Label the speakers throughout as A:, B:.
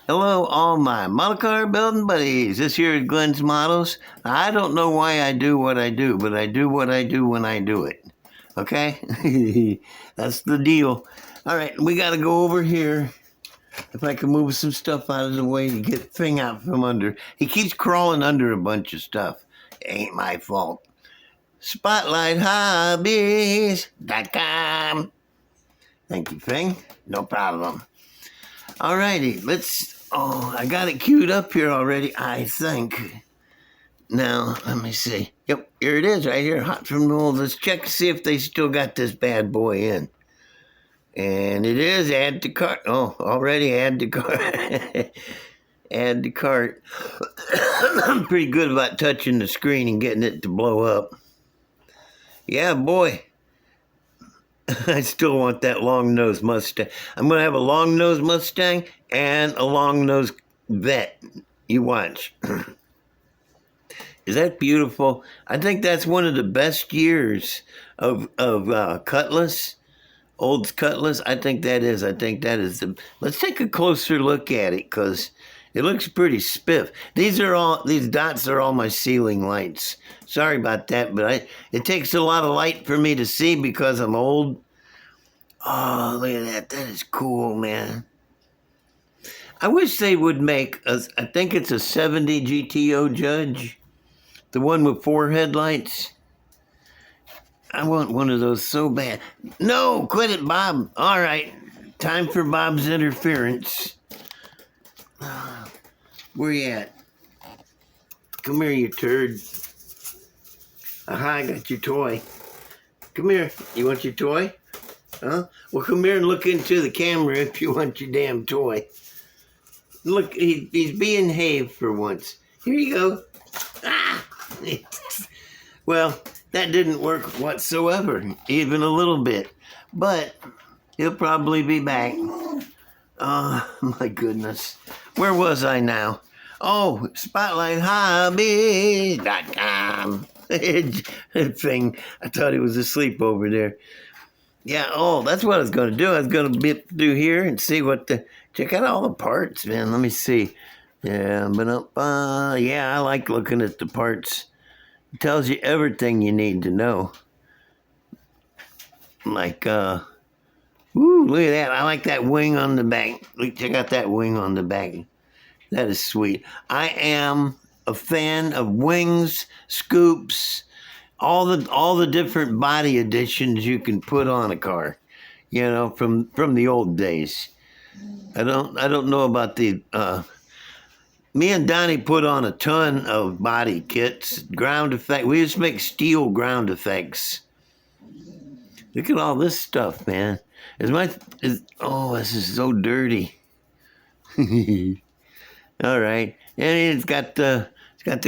A: Hello, all my model car building buddies. This here is Glenn's Models. I don't know why I do what I do, but I do what I do when I do it. Okay? That's the deal. All right, we got to go over here. If I can move some stuff out of the way to get the thing out from under. He keeps crawling under a bunch of stuff. Ain't my fault. SpotlightHobbies.com. Thank you, Fing. No problem. Alrighty, I got it queued up here already, I think. Now, let me see. Yep, here it is right here, hot from the mold. Let's check to see if they still got this bad boy in. And it is add to cart. Oh, already add to cart. Add to cart. I'm pretty good about touching the screen and getting it to blow up. Yeah, boy. I still want that long-nosed Mustang. I'm going to have a long-nosed Mustang and a long-nosed vet. You watch. Is that beautiful? I think that's one of the best years of Cutlass. Old Cutlass. I think that is the... Let's take a closer look at it because it looks pretty spiff. These dots are all my ceiling lights. Sorry about that, but it takes a lot of light for me to see because I'm old. Oh, look at that. That is cool, man. I wish they would make, I think it's a 70 GTO Judge. The one with 4 headlights. I want one of those so bad. No, quit it, Bob. All right. Time for Bob's interference. Where you at? Come here, you turd. Aha, I got your toy. Come here. You want your toy? Huh? Well, come here and look into the camera if you want your damn toy. Look, he's being behaved for once. Here you go. Ah! Well, that didn't work whatsoever, even a little bit. But he'll probably be back. Oh, my goodness. Where was I now? Oh, SpotlightHobbies.com. Thing. I thought he was asleep over there. Yeah, that's what I was going to do. I was going to do here and see check out all the parts, man. Let me see. Yeah, I like looking at the parts. It tells you everything you need to know. Like, look at that. I like that wing on the back. Check out that wing on the back. That is sweet. I am a fan of wings, scoops, all the different body additions you can put on a car, from the old days. I don't know about the me and Donnie put on a ton of body kits, ground effect. We used to make steel ground effects. Look at all this stuff, man. This is so dirty. All right. And it's got the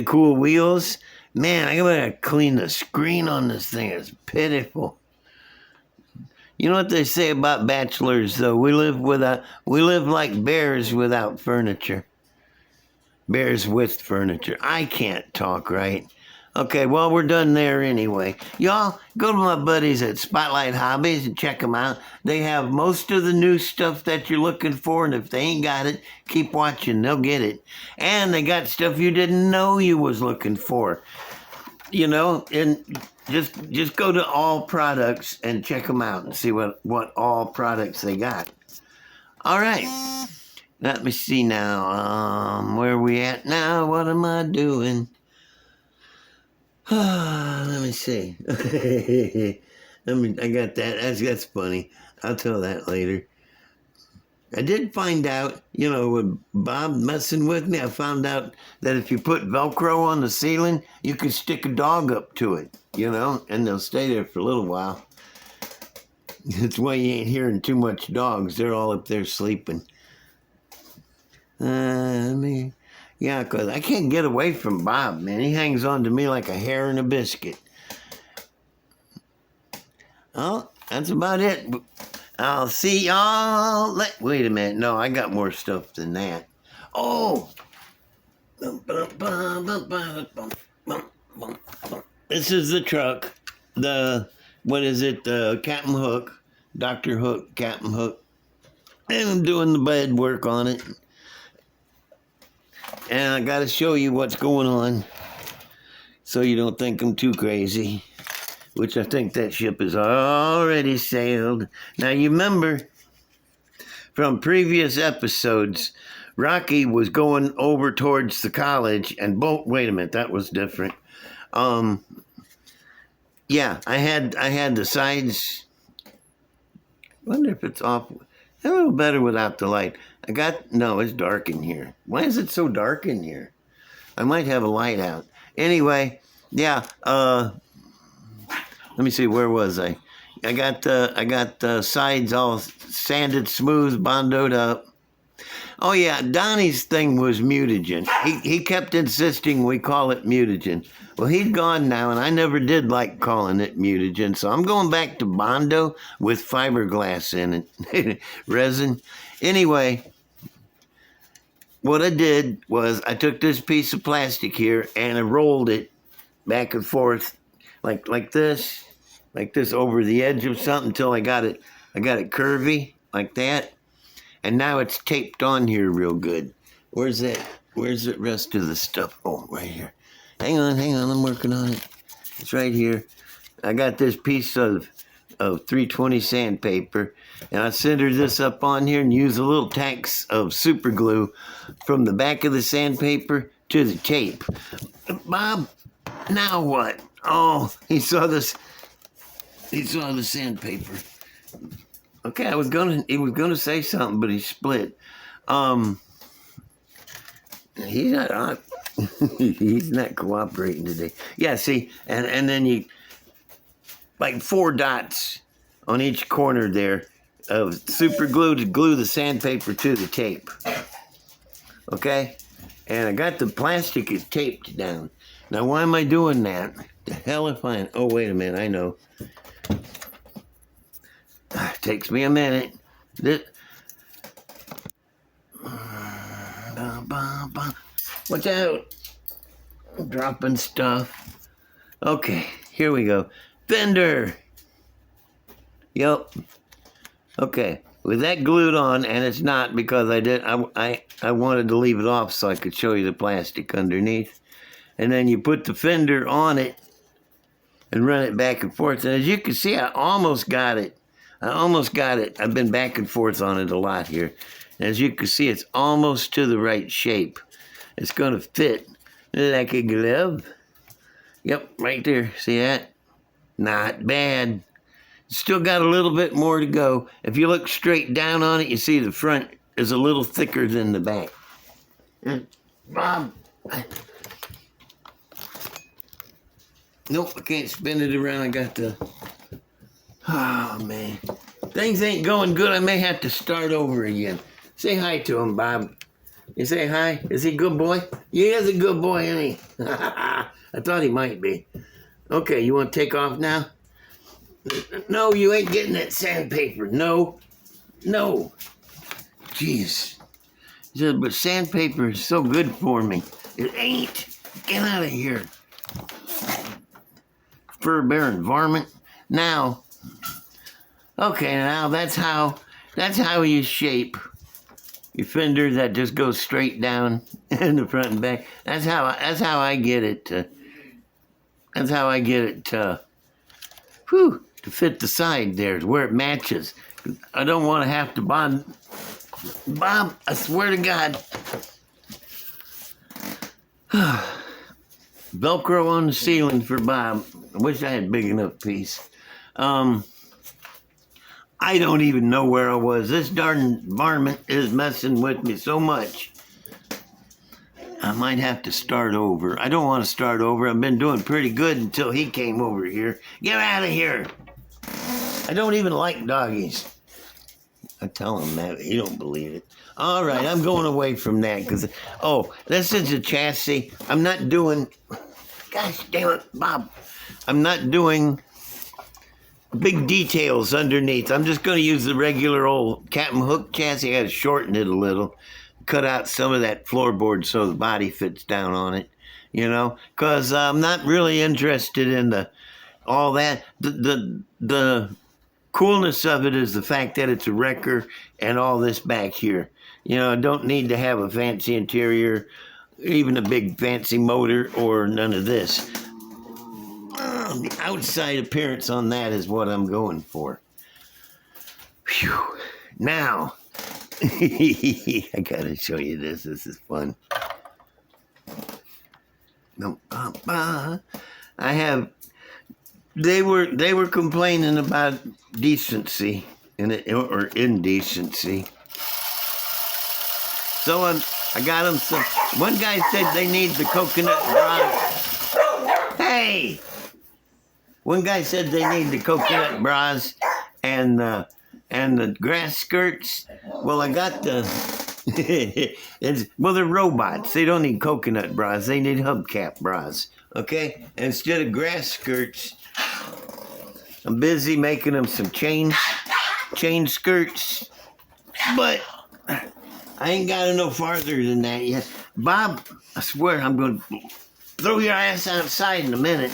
A: cool wheels. Man, I gotta clean the screen on this thing. It's pitiful. You know what they say about bachelors, though? We live like bears without furniture. Bears with furniture. I can't talk right. Okay, well, we're done there anyway. Y'all, go to my buddies at Spotlight Hobbies and check them out. They have most of the new stuff that you're looking for, and if they ain't got it, keep watching. They'll get it. And they got stuff you didn't know you was looking for. And just go to all products and check them out and see what all products they got. All right. Let me see now. Where are we at now? What am I doing? Let me see. I got that. That's funny. I'll tell that later. I did find out, with Bob messing with me, I found out that if you put Velcro on the ceiling, you can stick a dog up to it, and they'll stay there for a little while. That's why you ain't hearing too much dogs. They're all up there sleeping. Because I can't get away from Bob, man. He hangs on to me like a hair in a biscuit. Oh, that's about it. I'll see y'all. Wait a minute. No, I got more stuff than that. Oh! This is the truck. What is it? Captain Hook. Dr. Hook, Captain Hook. And I'm doing the bed work on it. and I got to show you what's going on so you don't think I'm too crazy, which I think that ship has already sailed. Now, you remember from previous episodes, Rocky was going over towards the college, and wait a minute, that was different. Yeah, I had the sides. Wonder if it's off. A little better without the light. No, it's dark in here. Why is it so dark in here? I might have a light out. Anyway, yeah, let me see, where was I? I got the sides all sanded smooth, bondoed up. Oh yeah, Donnie's thing was mutagen. He kept insisting we call it mutagen. Well, he's gone now, and I never did like calling it mutagen, so I'm going back to Bondo with fiberglass in it, resin. Anyway, what I did was I took this piece of plastic here and I rolled it back and forth like this over the edge of something until I got it curvy like that. And now it's taped on here real good. Where's the rest of the stuff? Oh, right here. Hang on, I'm working on it. It's right here. I got this piece of 320 sandpaper, and I centered this up on here and use a little tacks of super glue from the back of the sandpaper to the tape. Bob, now what? Oh, he saw the sandpaper. Okay, he was gonna say something, but he split. He's not he's not cooperating today. Yeah, see, and then you like 4 dots on each corner there of super glue to glue the sandpaper to the tape. Okay? And I got the plastic is taped down. Now why am I doing that? The hell if I... Oh, wait a minute, I know. Takes me a minute. Watch out. I'm dropping stuff. Okay, here we go. Fender. Yep. Okay, with that glued on, and it's not because I wanted to leave it off so I could show you the plastic underneath. And then you put the fender on it and run it back and forth. And as you can see, I almost got it. I've been back and forth on it a lot here. And as you can see, it's almost to the right shape. It's going to fit like a glove. Yep, right there. See that? Not bad. Still got a little bit more to go. If you look straight down on it, you see the front is a little thicker than the back. Bob. Nope, I can't spin it around. I got the... Oh, man. Things ain't going good. I may have to start over again. Say hi to him, Bob. You say hi? Is he a good boy? He is a good boy, isn't he? I thought he might be. Okay, you want to take off now? No, you ain't getting that sandpaper. No. Jeez. But sandpaper is so good for me. It ain't. Get out of here. Fur-bearing varmint. Now, okay, now that's how you shape your fender that just goes straight down in the front and back. That's how I get it to fit the side there, where it matches. I don't want to have to bond. Bob, I swear to God. Velcro on the ceiling for Bob. I wish I had a big enough piece. I don't even know where I was. This darn varmint is messing with me so much. I might have to start over. I don't want to start over. I've been doing pretty good until he came over here. Get out of here. I don't even like doggies. I tell him that. He don't believe it. All right, I'm going away from that because, this is a chassis. I'm not doing, gosh damn it, Bob. I'm not doing big details underneath. I'm just going to use the regular old Captain Hook chassis. I got to shorten it a little, cut out some of that floorboard so the body fits down on it, because I'm not really interested in all that. The coolness of it is the fact that it's a wrecker and all this back here. I don't need to have a fancy interior. even a big fancy motor or none of this. The outside appearance on that is what I'm going for. Phew. Now, I gotta show you this. This is fun. I have. They were complaining about decency or indecency. So I got them some. One guy said they need the coconut bras. Hey! One guy said they need the coconut bras and the grass skirts. Well, I got the. Well, they're robots. They don't need coconut bras. They need hubcap bras. Okay? And instead of grass skirts, I'm busy making them some chain skirts. But I ain't got to no farther than that yet. Bob, I swear I'm going to throw your ass outside in a minute.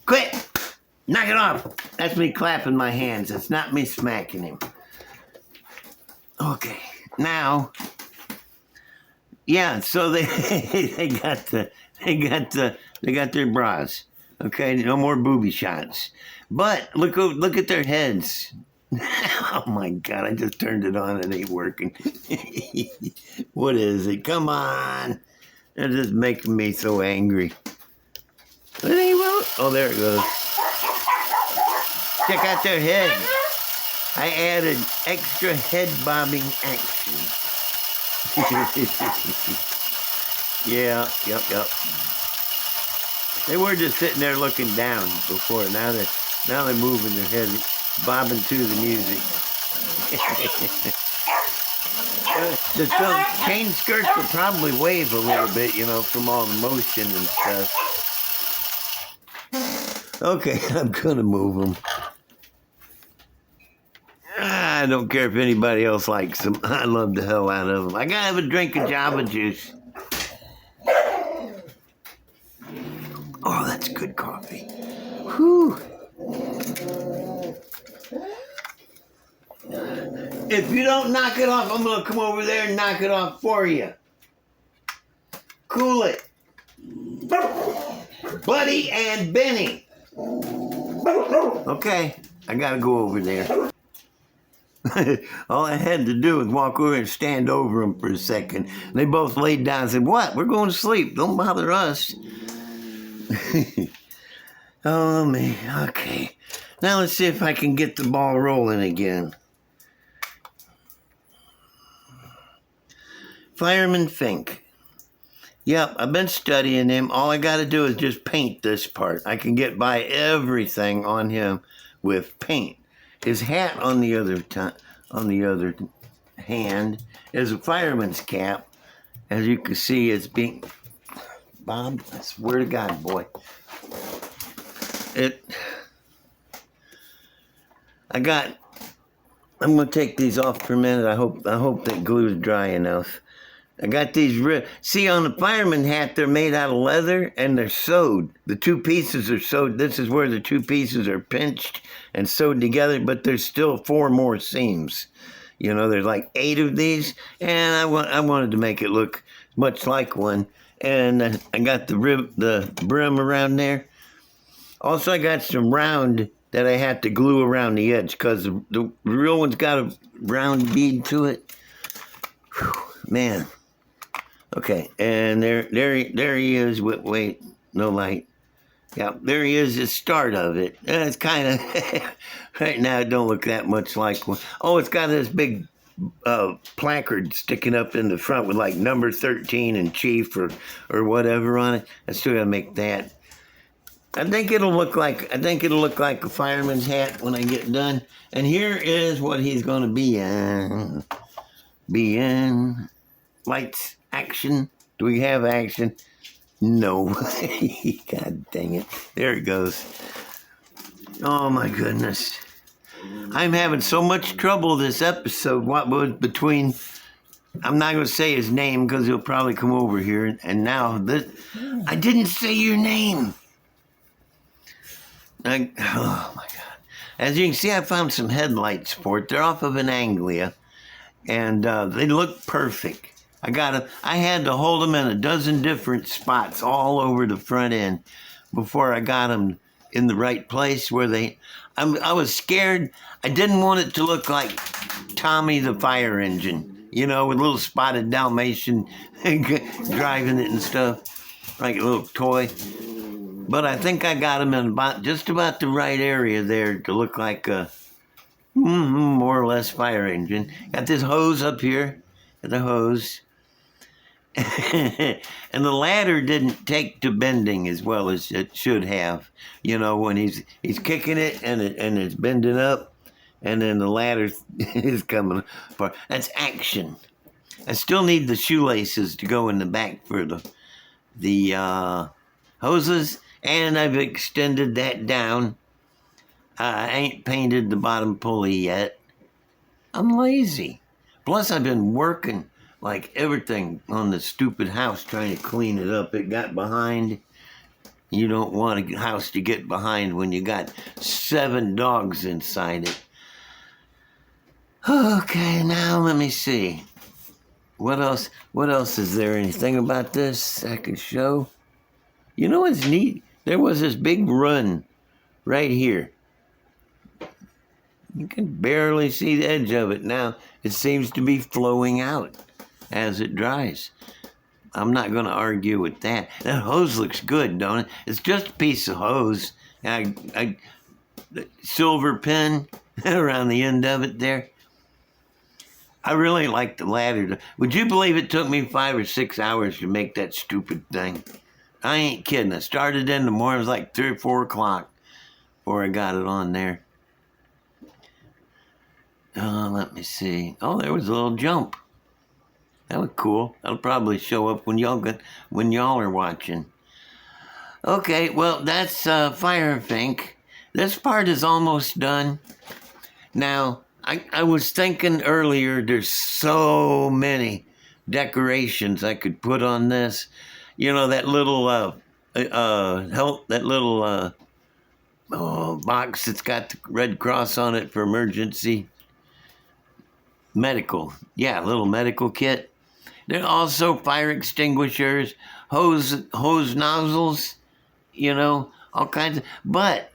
A: Quit! Knock it off! That's me clapping my hands. It's not me smacking him. Okay, now, yeah. So they got their bras. Okay, no more booby shots. But look at their heads. Oh my God! I just turned it on. It ain't working. What is it? Come on! They're just making me so angry. Oh, there it goes. Check out their head. I added extra head bobbing action. Yeah, yep. They were just sitting there looking down before. Now they're moving their head, bobbing to the music. The chain skirts will probably wave a little bit, from all the motion and stuff. Okay, I'm gonna move them. I don't care if anybody else likes them. I love the hell out of them. I gotta have a drink of Java juice. Oh, that's good coffee. Whew. If you don't knock it off, I'm gonna come over there and knock it off for you. Cool it. Buddy and Benny. Okay, I gotta go over there. All I had to do was walk over and stand over them for a second. They both laid down and said, "What? We're going to sleep. Don't bother us." Oh, man. Okay. Now let's see if I can get the ball rolling again. Firefink. Yep, I've been studying him. All I got to do is just paint this part. I can get by everything on him with paint. His hat on the other hand is a fireman's cap. As you can see, it's being... Bob, I swear to God, boy. I'm going to take these off for a minute. I hope that glue is dry enough. I got these see, on the fireman hat, they're made out of leather and they're sewed. The two pieces are sewed. This is where the two pieces are pinched and sewed together, but there's still 4 more seams. There's like 8 of these, and I wanted to make it look much like one. And I got the brim around there. Also, I got some round that I had to glue around the edge because the real one's got a round bead to it. Whew, man. Okay, and there he is. Wait, no light. Yeah, there he is. The start of it. It's kind of right now. It don't look that much like one. Oh, it's got this big placard sticking up in the front with like number 13 and chief or whatever on it. I still gotta make that. I think it'll look like a fireman's hat when I get done. And here is what he's gonna be in. Lights. Action. Do we have action? No. God dang it. There it goes. Oh my goodness. I'm having so much trouble this episode. What was between... I'm not going to say his name because he'll probably come over here. And now this... I didn't say your name. Oh my God. As you can see, I found some headlights for it. They're off of an Anglia. And they look perfect. I had to hold them in a dozen different spots all over the front end before I got them in the right place where I was scared. I didn't want it to look like Tommy the fire engine, with a little spotted Dalmatian driving it and stuff, like a little toy. But I think I got them in just about the right area there to look like a more or less fire engine. Got this hose up here, the hose. And the ladder didn't take to bending as well as it should have. When he's kicking it and it's bending up, and then the ladder is coming apart. That's action. I still need the shoelaces to go in the back for the hoses, and I've extended that down. I ain't painted the bottom pulley yet. I'm lazy. Plus, I've been working like everything on the stupid house trying to clean it up. It got behind. You don't want a house to get behind when you got 7 dogs inside it. Okay, now let me see. What else? What else is there? Anything about this I can show? You know what's neat? There was this big run right here. You can barely see the edge of it now. It seems to be flowing out as it dries. I'm not going to argue with that. That hose looks good, don't it? It's just a piece of hose. Silver pin around the end of it there. I really like the ladder. Would you believe it took me 5 or 6 hours to make that stupid thing? I ain't kidding. I started in the morning. It was like 3 or 4 o'clock before I got it on there. Let me see. Oh, there was a little jump. That was cool. That'll probably show up when y'all are watching. Okay, well, that's Firefink. This part is almost done. Now, I was thinking earlier, there's so many decorations I could put on this. That little box that's got the Red Cross on it for emergency medical. Yeah, little medical kit. There are also fire extinguishers, hose nozzles, all kinds of. But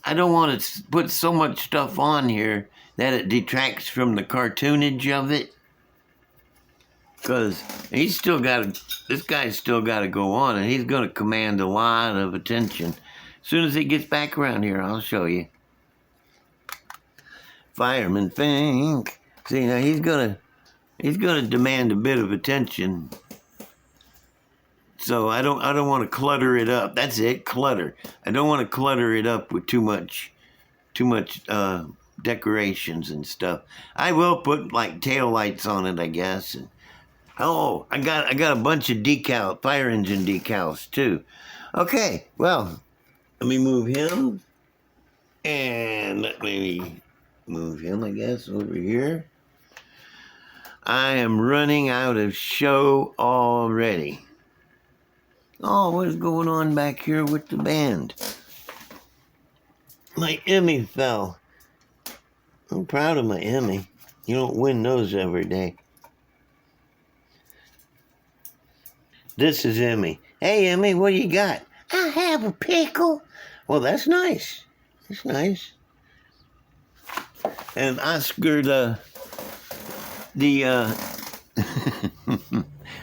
A: I don't want to put so much stuff on here that it detracts from the cartoonage of it. Because this guy's still got to go on, and he's going to command a lot of attention. As soon as he gets back around here, I'll show you. Fireman Fink. See, now he's gonna demand a bit of attention. So I don't want to clutter it up. That's it, clutter. I don't want to clutter it up with too much decorations and stuff. I will put like tail lights on it, I guess. And, I got a bunch of fire engine decals too. Okay, well, let me move him, and let me move him, I guess, over here. I am running out of show already. Oh, what is going on back here with the band? My Emmy fell. I'm proud of my Emmy. You don't win those every day. This is Emmy. Hey, Emmy, what do you got? I have a pickle. Well, that's nice. That's nice. And Oscar,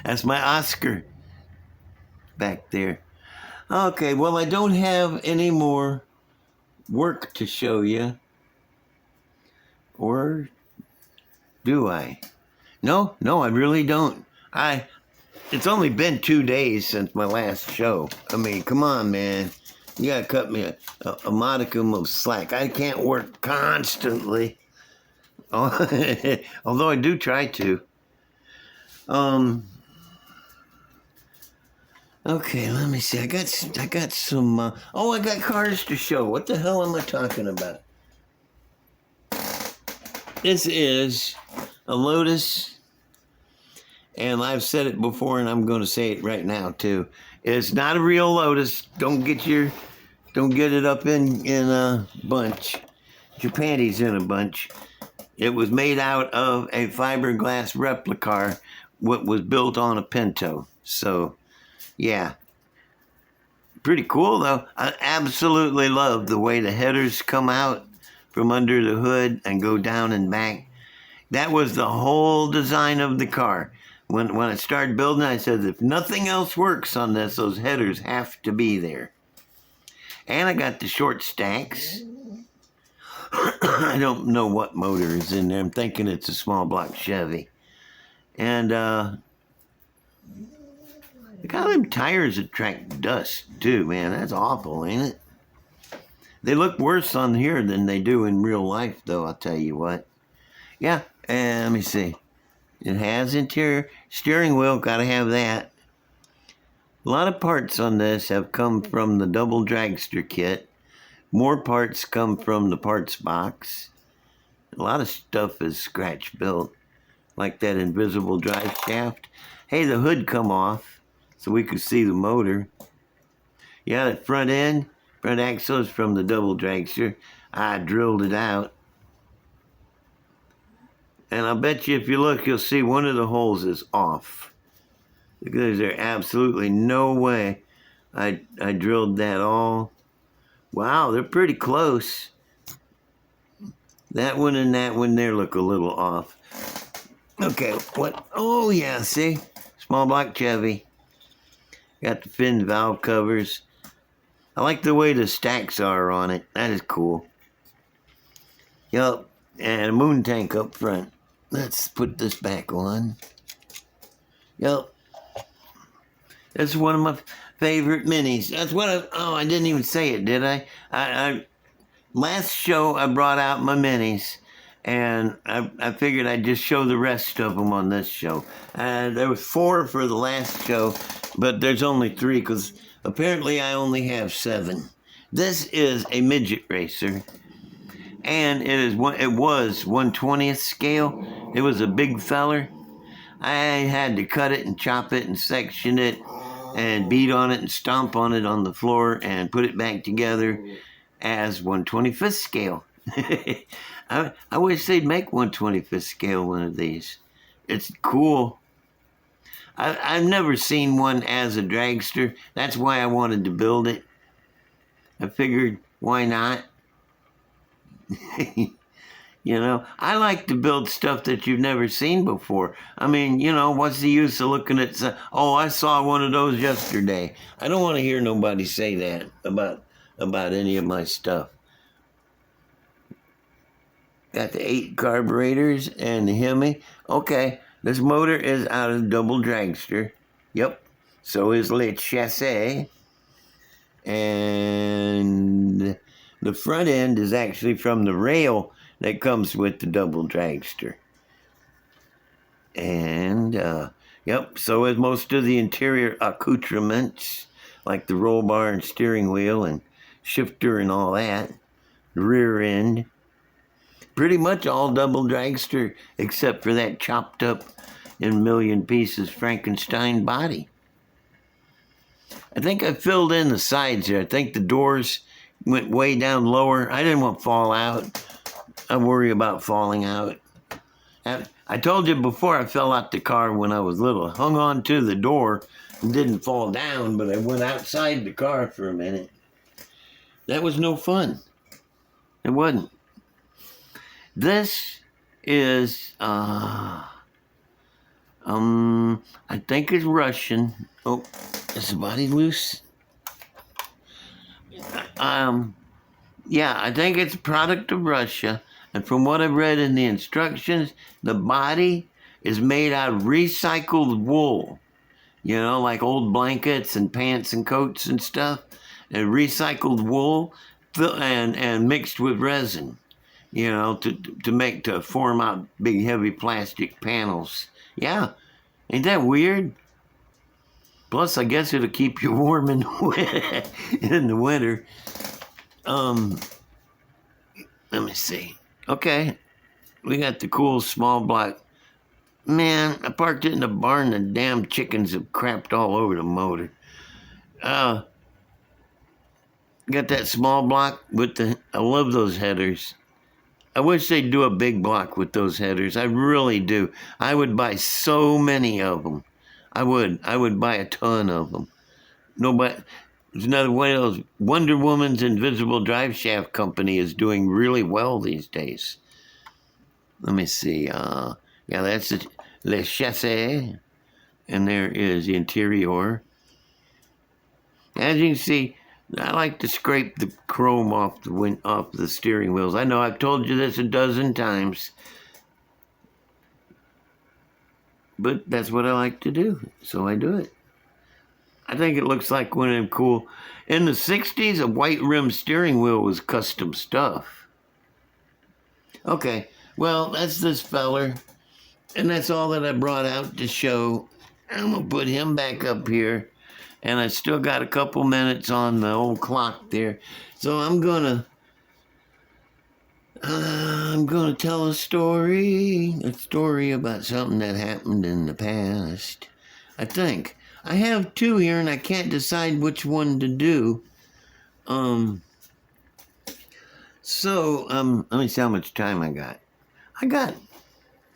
A: that's my Oscar back there. Okay, well, I don't have any more work to show you. Or do I? No, I really don't. It's only been 2 days since my last show. I mean, come on, man. You gotta cut me a modicum of slack. I can't work constantly. Although I do try to. Okay, let me see. I got some. I got cars to show. What the hell am I talking about? This is a Lotus, and I've said it before, and I'm going to say it right now too. It's not a real Lotus. Don't get it up in a bunch. Get your panties in a bunch. It was made out of a fiberglass replica what was built on a Pinto. So, yeah. Pretty cool, though. I absolutely love the way the headers come out from under the hood and go down and back. That was the whole design of the car. When I started building, I said, if nothing else works on this, those headers have to be there. And I got the short stacks. I don't know what motor is in there. I'm thinking it's a small block Chevy. And look how them tires attract dust, too, man. That's awful, ain't it? They look worse on here than they do in real life, though, I'll tell you what. Yeah, and let me see. It has interior steering wheel, gotta have that. A lot of parts on this have come from the double dragster kit. More parts come from the parts box. A lot of stuff is scratch built, like that invisible drive shaft. Hey, the hood come off so we could see the motor. Yeah, the front axle is from the double dragster. I drilled it out. And I'll bet you if you look, you'll see one of the holes is off. Because there's absolutely no way I drilled that all. Wow, they're pretty close. That one and that one there look a little off. Okay, what? Oh, yeah, see? Small block Chevy. Got the fin valve covers. I like the way the stacks are on it. That is cool. Yup, and a moon tank up front. Let's put this back on. Yup. That's one of my favorite minis. That's what I didn't even say it, did I? Last show I brought out my minis, and I figured I'd just show the rest of them on this show. There was 4 for the last show, but there's only 3 because apparently I only have 7. This is a midget racer, and it was 1/20th scale. It was a big feller. I had to cut it and chop it and section it and beat on it and stomp on it on the floor and put it back together as 1/25th scale. I wish they'd make 1/25th scale one of these. It's cool. I've never seen one as a dragster. That's why I wanted to build it. I figured, why not? You know, I like to build stuff that you've never seen before. I mean, you know, what's the use of looking at, I saw one of those yesterday. I don't want to hear nobody say that about any of my stuff. Got the 8 carburetors and the Hemi. Okay, this motor is out of the double dragster. Yep, so is the chassis. And the front end is actually from the rail that comes with the double dragster. And, yep, so is most of the interior accoutrements, like the roll bar and steering wheel and shifter and all that. The rear end. Pretty much all double dragster, except for that chopped up in a million pieces Frankenstein body. I think I filled in the sides here. I think the doors went way down lower. I didn't want to fall out. I worry about falling out. I told you before I fell out the car when I was little. I hung on to the door and didn't fall down, but I went outside the car for a minute. That was no fun. It wasn't. This is, I think it's Russian. Oh, is the body loose? Yeah, I think it's a product of Russia. And from what I've read in the instructions, the body is made out of recycled wool. You know, like old blankets and pants and coats and stuff. And recycled wool and mixed with resin. You know, to form out big heavy plastic panels. Yeah, ain't that weird? Plus, I guess it'll keep you warm in the winter. Let me see. Okay, we got the cool small block. Man, I parked it in the barn. The damn chickens have crapped all over the motor. Got that small block with I love those headers. I wish they'd do a big block with those headers. I really do. I would buy so many of them. I would. I would buy a ton of them. Nobody. There's another one of those. Wonder Woman's Invisible Drive Shaft Company is doing really well these days. Let me see. Yeah, that's the Le Chassis. And there is the interior. As you can see, I like to scrape the chrome off the steering wheels. I know I've told you this a dozen times, but that's what I like to do, so I do it. I think it looks like one of them cool. In the 60s, a white rim steering wheel was custom stuff. Okay, well, that's this feller, and that's all that I brought out to show. I'm going to put him back up here. And I still got a couple minutes on the old clock there. So I'm gonna tell a story about something that happened in the past. I think. I have two here and I can't decide which one to do. Let me see how much time I got. I got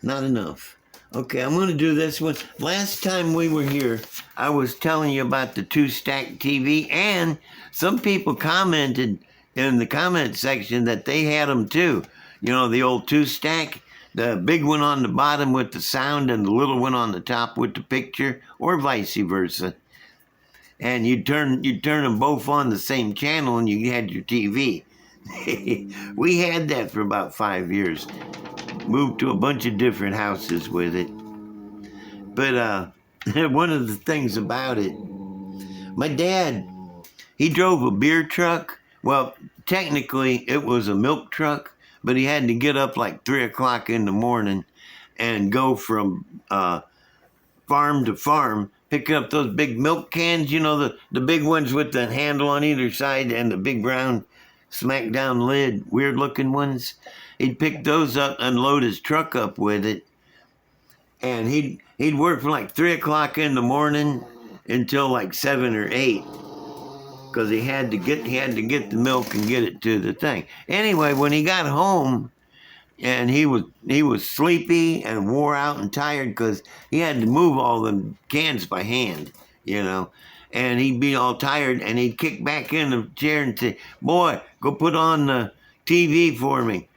A: not enough. Okay, I'm going to do this one. Last time we were here, I was telling you about the two-stack TV, and some people commented in the comment section that they had them too. You know, the old two-stack, the big one on the bottom with the sound and the little one on the top with the picture, or vice versa. And you'd turn them both on the same channel and you had your TV. We had that for about 5 years. Moved to a bunch of different houses with it. But one of the things about it, my dad, he drove a beer truck. Well, technically it was a milk truck, but he had to get up like 3 o'clock in the morning and go from farm to farm, picking up those big milk cans, you know, the big ones with the handle on either side and the big brown smack down lid, weird looking ones. He'd pick those up, unload his truck up with it, and he'd work from like 3 o'clock in the morning until like 7 or 8, because he had to get the milk and get it to the thing. Anyway, when he got home, and he was sleepy and wore out and tired because he had to move all the cans by hand, you know. And he'd be all tired, and he'd kick back in the chair and say, "Boy, go put on the TV for me."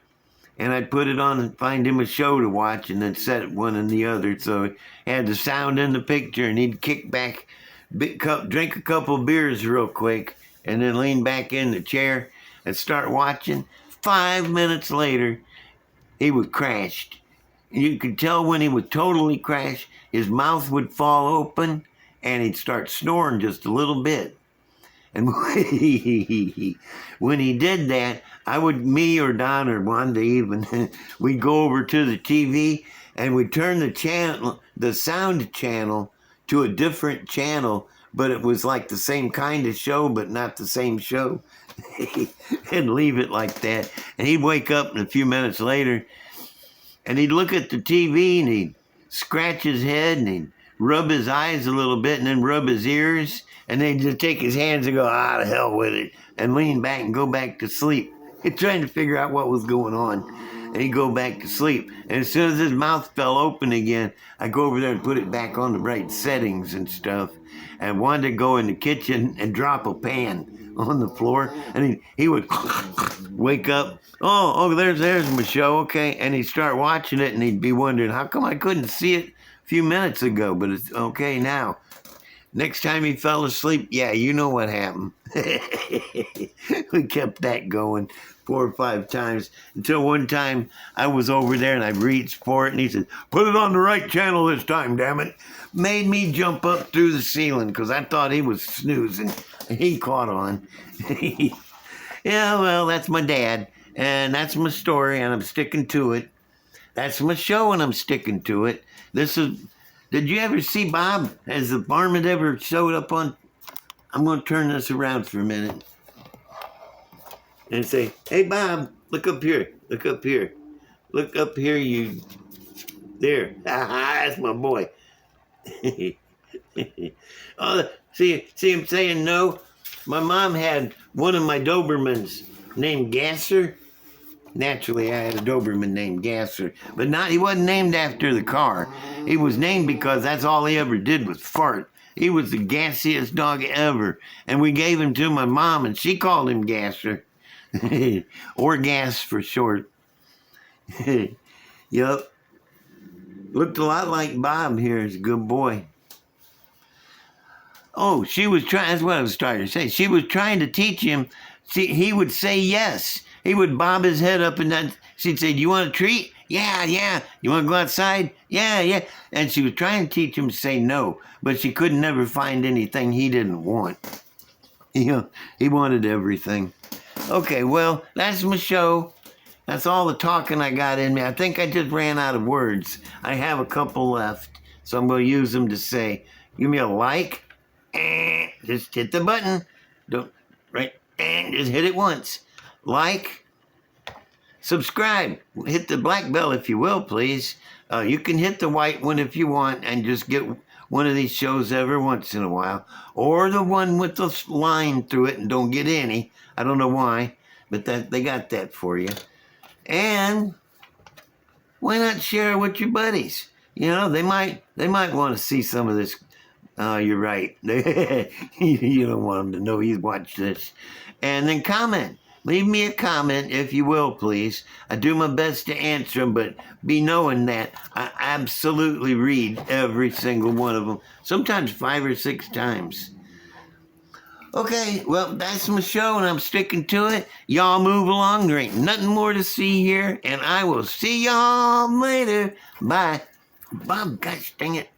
A: And I'd put it on and find him a show to watch and then set one and the other. So he had the sound in the picture, and he'd kick back, drink a couple beers real quick, and then lean back in the chair and start watching. 5 minutes later, he was crashed. You could tell when he was totally crashed, his mouth would fall open, and he'd start snoring just a little bit. And when he did that, me or Don or Wanda even, we'd go over to the TV and we'd turn the sound channel to a different channel, but it was like the same kind of show, but not the same show. And leave it like that. And he'd wake up a few minutes later and he'd look at the TV and he'd scratch his head and he'd rub his eyes a little bit and then rub his ears, and then just take his hands and go, to hell with it, and lean back and go back to sleep. He's trying to figure out what was going on, and he'd go back to sleep. And as soon as his mouth fell open again, I'd go over there and put it back on the right settings and stuff, and wanted to go in the kitchen and drop a pan on the floor, and he would wake up. Oh, there's my show, okay, and he'd start watching it, and he'd be wondering, how come I couldn't see it a few minutes ago, but it's okay now. Next time he fell asleep, yeah, you know what happened. We kept that going 4 or 5 times until one time I was over there and I reached for it and he said, "Put it on the right channel this time, damn it." Made me jump up through the ceiling because I thought he was snoozing. He caught on. Yeah, well, that's my dad, and that's my story, and I'm sticking to it. That's my show, and I'm sticking to it. Did you ever see Bob? Has the varmint ever showed up on? I'm going to turn this around for a minute and say, "Hey, Bob, look up here. Look up here. Look up here, you." There. That's my boy. Oh, see him saying no? My mom had one of my Dobermans named Gasser, Naturally, I had a Doberman named Gasser, but he wasn't named after the car. He was named because that's all he ever did was fart. He was the gassiest dog ever, and we gave him to my mom, and she called him Gasser, or Gas for short. Yup. Looked a lot like Bob here. He's a good boy. Oh, she was trying, that's what I was trying to say. She was trying to teach him. See, he would say yes. He would bob his head up and down. She'd say, do you want a treat? Yeah, yeah. You want to go outside? Yeah, yeah. And she was trying to teach him to say no, but she could never find anything he didn't want. You know, he wanted everything. Okay, well, that's my show. That's all the talking I got in me. I think I just ran out of words. I have a couple left, so I'm going to use them to say, give me a like. Just hit the button. Don't, right? Just hit it once. Like. Subscribe. Hit the black bell if you will, please. You can hit the white one if you want and just get one of these shows every once in a while. Or the one with the line through it and don't get any. I don't know why, but they got that for you. And why not share it with your buddies? You know, they might want to see some of this. You're right. You don't want them to know you watched this. And then comment. Leave me a comment if you will, please. I do my best to answer them, but be knowing that I absolutely read every single one of them. Sometimes 5 or 6 times. Okay, well, that's my show, and I'm sticking to it. Y'all move along. There ain't nothing more to see here, and I will see y'all later. Bye. Bob, gosh dang it.